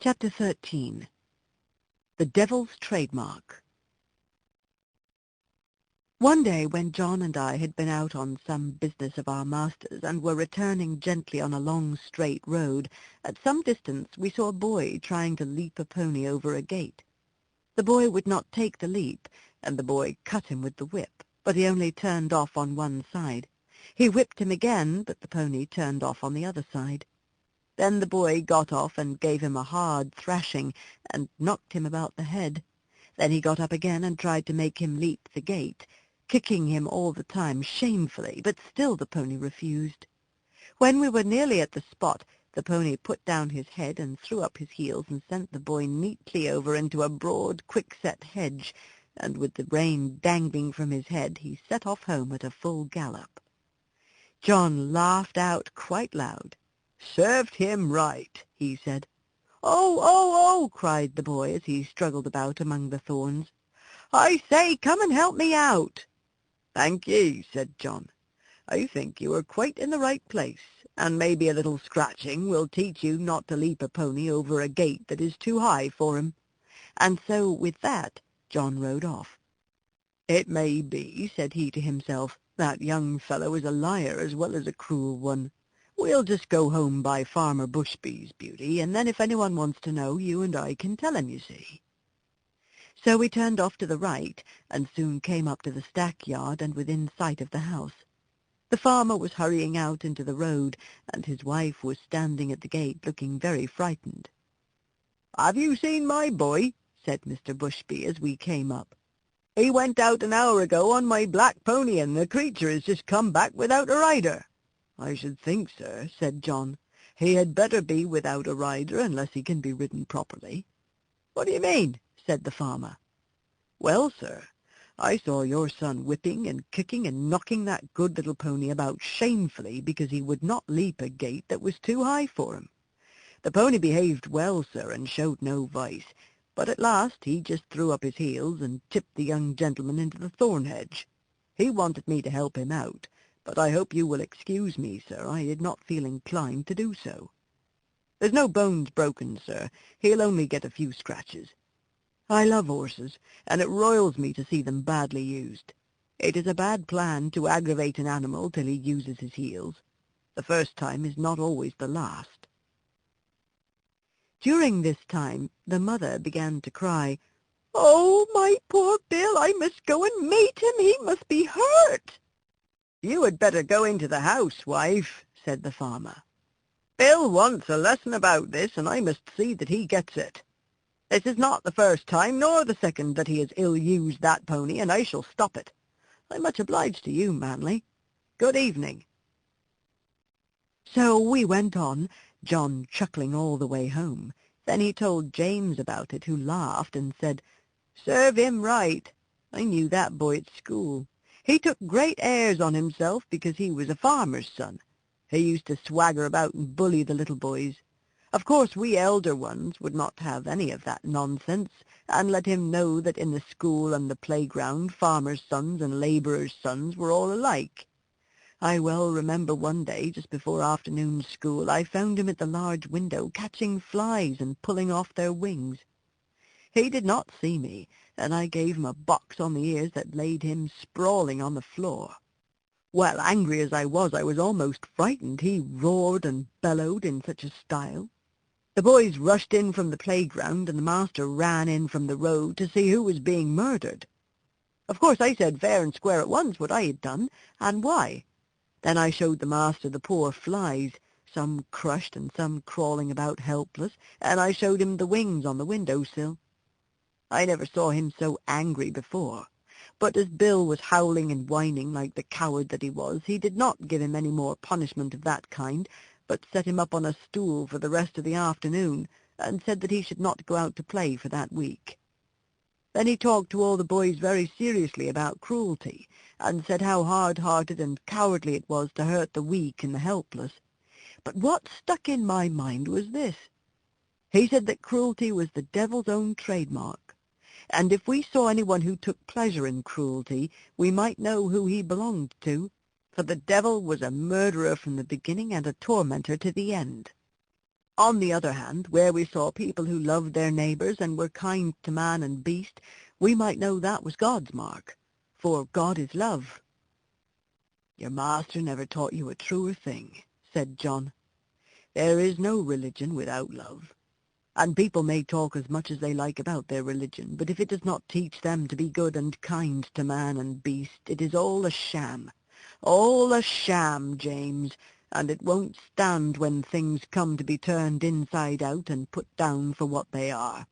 Chapter 13. The Devil's Trademark. One day when John and I had been out on some business of our master's and were returning gently on a long straight road, at some distance we saw a boy trying to leap a pony over a gate. The boy would not take the leap, and the boy cut him with the whip, but he only turned off on one side. He whipped him again, but the pony turned off on the other side. Then the boy got off and gave him a hard thrashing and knocked him about the head. Then he got up again and tried to make him leap the gate, kicking him all the time shamefully, but still the pony refused. When we were nearly at the spot, the pony put down his head and threw up his heels and sent the boy neatly over into a broad, quickset hedge, and with the rein dangling from his head he set off home at a full gallop. John laughed out quite loud. "Served him right," he said. "Oh, oh, oh!" cried the boy as he struggled about among the thorns. "I say, come and help me out." "Thank ye," said John. "I think you are quite in the right place, and maybe a little scratching will teach you not to leap a pony over a gate that is too high for him." And so with that John rode off. "It may be," said he to himself, "that young fellow is a liar as well as a cruel one. We'll just go home by Farmer Bushby's, Beauty, and then if anyone wants to know, you and I can tell him, you see." So we turned off to the right, and soon came up to the stackyard and within sight of the house. The farmer was hurrying out into the road, and his wife was standing at the gate looking very frightened. "Have you seen my boy?" said Mr. Bushby as we came up. "He went out an hour ago on my black pony, and the creature has just come back without a rider." "I should think, sir," said John, "he had better be without a rider unless he can be ridden properly." "What do you mean?" said the farmer. "Well, sir, I saw your son whipping and kicking and knocking that good little pony about shamefully because he would not leap a gate that was too high for him. The pony behaved well, sir, and showed no vice, but at last he just threw up his heels and tipped the young gentleman into the thorn hedge. He wanted me to help him out, but I hope you will excuse me, sir, I did not feel inclined to do so. There's no bones broken, sir. He'll only get a few scratches. I love horses, and it roils me to see them badly used. It is a bad plan to aggravate an animal till he uses his heels. The first time is not always the last." During this time the mother began to cry, "Oh, my poor Bill, I must go and meet him. He must be hurt." "You had better go into the house, wife," said the farmer. "Bill wants a lesson about this, and I must see that he gets it. This is not the first time nor the second that he has ill-used that pony, and I shall stop it. I'm much obliged to you, Manly. Good evening." So we went on, John chuckling all the way home. Then he told James about it, who laughed and said, "Serve him right. I knew that boy at school. He took great airs on himself because he was a farmer's son. He used to swagger about and bully the little boys. Of course we elder ones would not have any of that nonsense, and let him know that in the school and the playground farmers' sons and labourers' sons were all alike. I well remember one day, just before afternoon school, I found him at the large window catching flies and pulling off their wings. He did not see me, and I gave him a box on the ears that laid him sprawling on the floor. Well, angry as I was almost frightened. He roared and bellowed in such a style. The boys rushed in from the playground, and the master ran in from the road to see who was being murdered. Of course I said fair and square at once what I had done, and why. Then I showed the master the poor flies, some crushed and some crawling about helpless, and I showed him the wings on the window-sill. I never saw him so angry before, but as Bill was howling and whining like the coward that he was, he did not give him any more punishment of that kind, but set him up on a stool for the rest of the afternoon, and said that he should not go out to play for that week. Then he talked to all the boys very seriously about cruelty, and said how hard-hearted and cowardly it was to hurt the weak and the helpless. But what stuck in my mind was this. He said that cruelty was the devil's own trademark, and if we saw anyone who took pleasure in cruelty, we might know who he belonged to, for the devil was a murderer from the beginning and a tormentor to the end. On the other hand, where we saw people who loved their neighbours and were kind to man and beast, we might know that was God's mark, for God is love." "Your master never taught you a truer thing," said John. "There is no religion without love. And people may talk as much as they like about their religion, but if it does not teach them to be good and kind to man and beast, it is all a sham. All a sham, James, and it won't stand when things come to be turned inside out and put down for what they are."